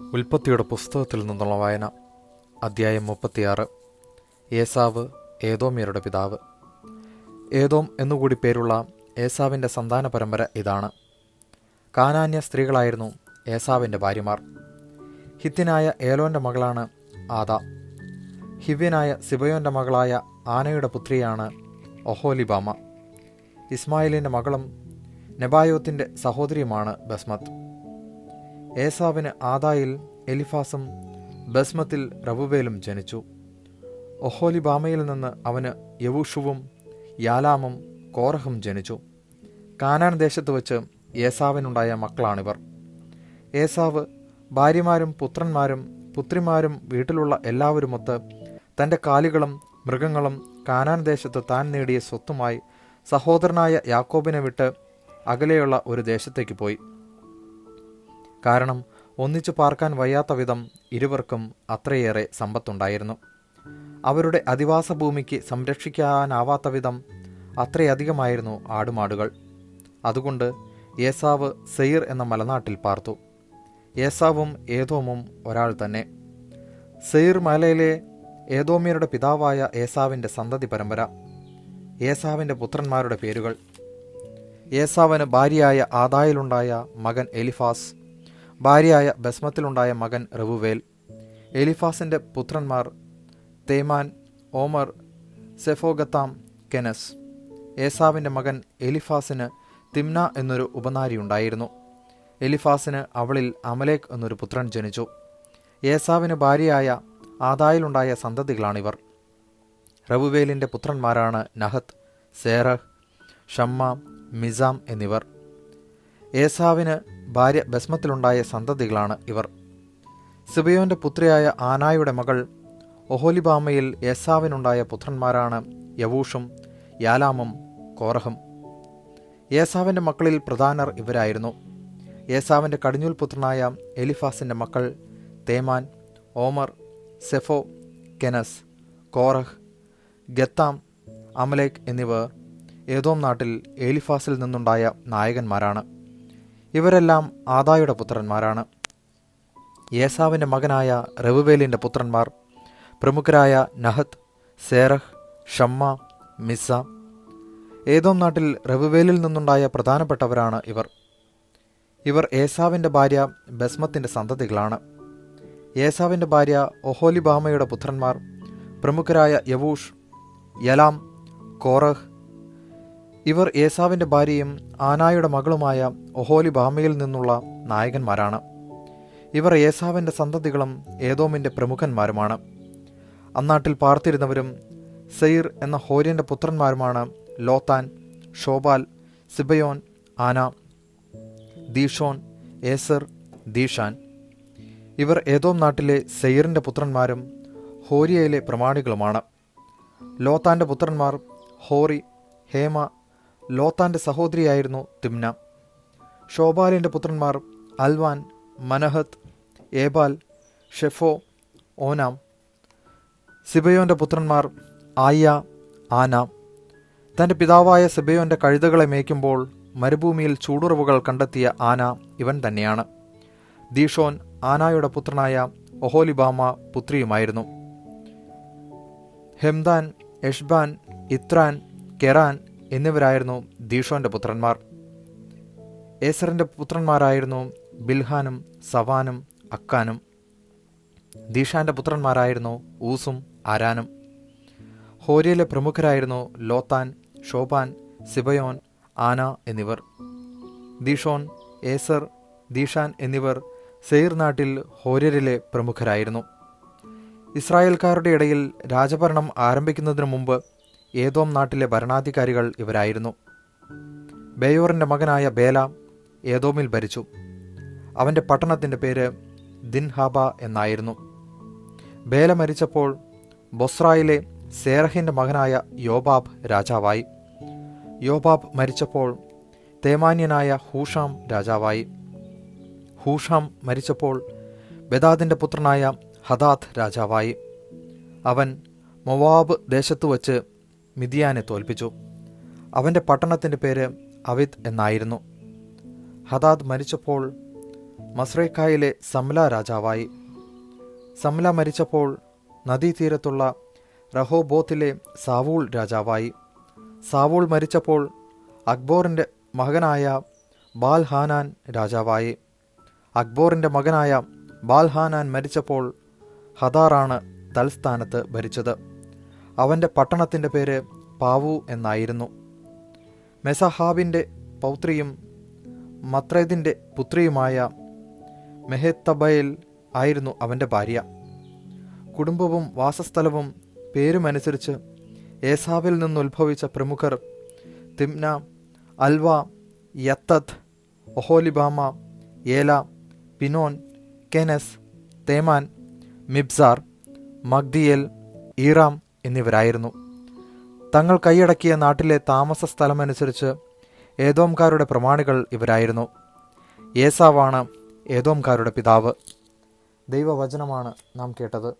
ഉൽപ്പത്തിയുടെ പുസ്തകത്തിൽ നിന്നുള്ള വായന. അധ്യായം 36. ഏസാവ്, ഏദോമ്യരുടെ പിതാവ്. ഏദോം എന്നുകൂടി പേരുള്ള ഏസാവിൻ്റെ സന്താന പരമ്പര ഇതാണ്. കാനാന്യ സ്ത്രീകളായിരുന്നു ഏസാവിൻ്റെ ഭാര്യമാർ. ഹിത്യനായ ഏലോൻ്റെ മകളാണ് ആദ. ഹിവ്യനായ സിബയോൻ്റെ മകളായ ആനയുടെ പുത്രിയാണ് ഒഹോലിബാമ. ഇസ്മായിലിൻ്റെ മകളും നെബായോത്തിൻ്റെ സഹോദരിയുമാണ് ബസ്മത്ത്. ഏസാവിന് ആദായിൽ എലിഫാസും ബസ്മത്തിൽ റവുവേലും ജനിച്ചു. ഒഹോലിബാമയിൽ നിന്ന് അവന് യവൂഷുവും യാലാമും കോറഹും ജനിച്ചു. കാനാൻ ദേശത്ത് വെച്ച് ഏസാവിനുണ്ടായ മക്കളാണിവർ. ഏസാവ് ഭാര്യമാരും പുത്രന്മാരും പുത്രിമാരും വീട്ടിലുള്ള എല്ലാവരുമൊത്ത് തൻ്റെ കാലികളും മൃഗങ്ങളും കാനാൻ ദേശത്ത് താൻ നേടിയ സ്വത്തുമായി സഹോദരനായ യാക്കോബിനെ വിട്ട് അകലെയുള്ള ഒരു ദേശത്തേക്ക് പോയി. കാരണം ഒന്നിച്ചു പാർക്കാൻ വയ്യാത്ത വിധം ഇരുവർക്കും അത്രയേറെ സമ്പത്തുണ്ടായിരുന്നു. അവരുടെ അധിവാസ ഭൂമിക്ക് സംരക്ഷിക്കാനാവാത്ത വിധം അത്രയധികമായിരുന്നു ആടുമാടുകൾ. അതുകൊണ്ട് ഏസാവ് സെയിർ എന്ന മലനാട്ടിൽ പാർത്തു. ഏസാവും ഏദോമും ഒരാൾ തന്നെ. സെയിർ മലയിലെ ഏദോമ്യരുടെ പിതാവായ ഏസാവിൻ്റെ സന്തതി പരമ്പര. ഏസാവിൻ്റെ പുത്രന്മാരുടെ പേരുകൾ. ഏസാവിന് ഭാര്യയായ ആദായിലുണ്ടായ മകൻ എലിഫാസ്, ഭാര്യയായ ബസ്മത്തിലുണ്ടായ മകൻ റവുവേൽ. എലിഫാസിൻ്റെ പുത്രന്മാർ തേമാൻ, ഓമർ, സെഫോഗത്താം, കെനസ്. ഏസാവിൻ്റെ മകൻ എലിഫാസിന് തിമ്ന എന്നൊരു ഉപനാരിയുണ്ടായിരുന്നു. എലിഫാസിന് അവളിൽ അമലേക് എന്നൊരു പുത്രൻ ജനിച്ചു. ഏസാവിന് ഭാര്യയായ ആദായിലുണ്ടായ സന്തതികളാണിവർ. റവുവേലിൻ്റെ പുത്രന്മാരാണ് നഹത്ത്, സേറഹ്, ഷമ്മ, മിസാം എന്നിവർ. ഏസാവിന് ഭാര്യ ബസ്മത്തിലുണ്ടായ സന്തതികളാണ് ഇവർ. സിബയോൻ്റെ പുത്രിയായ ആനായുടെ മകൾ ഒഹോലിബാമയിൽ ഏസാവിനുണ്ടായ പുത്രന്മാരാണ് യവൂഷും യാലാമും കോറഹും. ഏസാവിൻ്റെ മക്കളിൽ പ്രധാനർ ഇവരായിരുന്നു. ഏസാവിൻ്റെ കടിഞ്ഞൂൽ പുത്രനായ എലിഫാസിൻ്റെ മക്കൾ തേമാൻ, ഓമർ, സെഫോ, കെനസ്, കോറഹ്, ഗത്താം, അമലേക് എന്നിവർ ഏദോം നാട്ടിൽ എലിഫാസിൽ നിന്നുണ്ടായ നായകന്മാരാണ്. ഇവരെല്ലാം ആദായുടെ പുത്രന്മാരാണ്. ഏസാവിൻ്റെ മകനായ റവുവേലിൻ്റെ പുത്രന്മാർ പ്രമുഖരായ നഹത്ത്, സേറഹ്, ഷമ്മ, മിസ്സ. ഏദോം നാട്ടിൽ റവുവേലിൽ നിന്നുണ്ടായ പ്രധാനപ്പെട്ടവരാണ് ഇവർ. ഇവർ ഏസാവിൻ്റെ ഭാര്യ ബസ്മത്തിൻ്റെ സന്തതികളാണ്. ഏസാവിൻ്റെ ഭാര്യ ഒഹോലിബാമയുടെ പുത്രന്മാർ പ്രമുഖരായ യവൂഷ്, യലാം, കോറഹ്. ഇവർ ഏസാവിൻ്റെ ഭാര്യയും ആനായുടെ മകളുമായ ഒഹോലിബാമയിൽ നിന്നുള്ള നായകന്മാരാണ്. ഇവർ ഏസാവിൻ്റെ സന്തതികളും ഏദോമിൻ്റെ പ്രമുഖന്മാരുമാണ്. അന്നാട്ടിൽ പാർത്തിരുന്നവരും സെയിർ എന്ന ഹോര്യൻ്റെ പുത്രന്മാരുമാണ് ലോത്താൻ, ഷോബാൽ, സിബയോൻ, ആന, ദീഷോൻ, ഏസർ, ദീഷാൻ. ഇവർ ഏദോം നാട്ടിലെ സെയിറിൻ്റെ പുത്രന്മാരും ഹോര്യയിലെ പ്രമാണികളുമാണ്. ലോത്താൻ്റെ പുത്രന്മാർ ഹോറി, ഹേമ. ലോത്താൻ്റെ സഹോദരിയായിരുന്നു തിമ്ന. ഷോബാലിൻ്റെ പുത്രന്മാർ അൽവാൻ, മനഹത്ത്, ഏബാൽ, ഷെഫോ, ഓനാം. സിബയോൻ്റെ പുത്രന്മാർ ആയ, ആന. തൻ്റെ പിതാവായ സിബയോൻ്റെ കഴുതകളെ മേയ്ക്കുമ്പോൾ മരുഭൂമിയിൽ ചൂടുറവുകൾ കണ്ടെത്തിയ ആന ഇവൻ തന്നെയാണ്. ദീഷോൻ ആനായുടെ പുത്രനായ ഒഹോലിബാമ പുത്രിയുമായിരുന്നു. ഹെംദാൻ, എഷ്ബാൻ, ഇത്രാൻ, കെറാൻ എന്നിവരായിരുന്നു ദീഷോൻ്റെ പുത്രന്മാർ. ഏസറിൻ്റെ പുത്രന്മാരായിരുന്നു ബിൽഹാനും സവാനും അക്കാനും. ദീഷാൻ്റെ പുത്രന്മാരായിരുന്നു ഊസും ആരാനും. ഹോര്യയിലെ പ്രമുഖരായിരുന്നു ലോത്താൻ, ഷോബാൻ, സിബയോൻ, ആന എന്നിവർ. ദീഷോൻ, ഏസർ, ദീഷാൻ എന്നിവർ സെയിർ നാട്ടിൽ ഹോര്യരിലെ പ്രമുഖരായിരുന്നു. ഇസ്രായേൽക്കാരുടെ ഇടയിൽ രാജഭരണം ആരംഭിക്കുന്നതിനു മുമ്പ് ഏദോം നാട്ടിലെ ഭരണാധികാരികൾ ഇവരായിരുന്നു. ബേയോറിൻ്റെ മകനായ ബേല ഏദോമിൽ ഭരിച്ചു. അവൻ്റെ പട്ടണത്തിൻ്റെ പേര് ദിൻഹാബ എന്നായിരുന്നു. ബേല മരിച്ചപ്പോൾ ബൊസ്രായിലെ സേറഹിൻ്റെ മകനായ യോബാബ് രാജാവായി. യോബാബ് മരിച്ചപ്പോൾ തേമാന്യനായ ഹൂഷാം രാജാവായി. ഹൂഷാം മരിച്ചപ്പോൾ ബെദാദിൻ്റെ പുത്രനായ ഹദാദ് രാജാവായി. അവൻ മൊവാബ് ദേശത്തു വച്ച് മിദിയാനെ തോൽപ്പിച്ചു. അവൻ്റെ പട്ടണത്തിൻ്റെ പേര് അവിദ് എന്നായിരുന്നു. ഹദാദ് മരിച്ചപ്പോൾ മസ്രേക്കായിലെ സംല രാജാവായി. സംല മരിച്ചപ്പോൾ നദീതീരത്തുള്ള റഹോബോത്തിലെ സാവൂൾ രാജാവായി. സാവൂൾ മരിച്ചപ്പോൾ അക്ബോറിൻ്റെ മകനായ ബാൽഹാനാൻ രാജാവായി. അക്ബോറിൻ്റെ മകനായ ബാൽഹാനാൻ മരിച്ചപ്പോൾ ഹദാറാണ് തൽസ്ഥാനത്ത് ഭരിച്ചത്. അവൻ്റെ പട്ടണത്തിൻ്റെ പേര് പാവു എന്നായിരുന്നു. മെസഹാബിൻ്റെ പൗത്രിയും മത്രേദിൻ്റെ പുത്രിയുമായ മെഹത്തബയേൽ ആയിരുന്നു അവൻ്റെ ഭാര്യ. കുടുംബവും വാസസ്ഥലവും പേരുമനുസരിച്ച് ഏസാവിൽ നിന്നുത്ഭവിച്ച പ്രമുഖർ തിമ്ന, അൽവ, യത്തത്ത്, ഒഹോലിബാമ, ഏല, പിനോൻ, കെനസ്, തേമാൻ, മിബ്സാർ, മഗ്ദിയേൽ, ഈറാം എന്നിവരായിരുന്നു. തങ്ങൾ കൈയടക്കിയ നാട്ടിലെ താമസ സ്ഥലമനുസരിച്ച് ഏദോംകാരുടെ പ്രമാണികൾ ഇവരായിരുന്നു. ഏസാവാണ് ഏദോംകാരുടെ പിതാവ്. ദൈവവചനമാണ് നാം കേട്ടത്.